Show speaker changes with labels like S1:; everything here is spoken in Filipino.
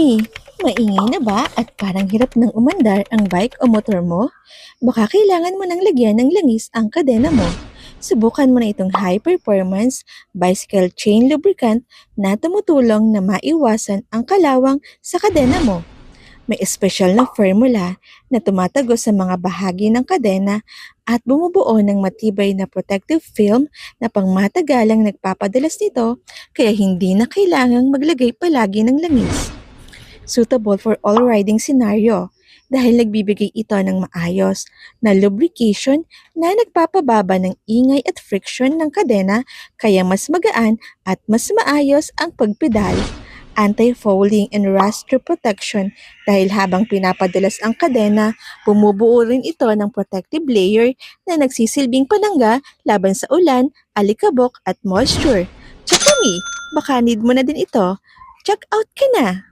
S1: Hey, maingay na ba at parang hirap nang umandar ang bike o motor mo? Baka kailangan mo nang lagyan ng langis ang kadena mo. Subukan mo na itong high-performance bicycle chain lubricant na tumutulong na maiwasan ang kalawang sa kadena mo. May espesyal na formula na tumatagos sa mga bahagi ng kadena at bumubuo ng matibay na protective film na pangmatagalang nagpapadalas nito kaya hindi na kailangang maglagay palagi ng langis. Suitable for all riding scenario dahil nagbibigay ito ng maayos na lubrication na nagpapababa ng ingay at friction ng kadena kaya mas magaan at mas maayos ang pagpedal. Anti-fouling and rust protection dahil habang pinapadalas ang kadena, bumubuo rin ito ng protective layer na nagsisilbing panangga laban sa ulan, alikabok at moisture. Check me, baka need mo na din ito. Check out ka na!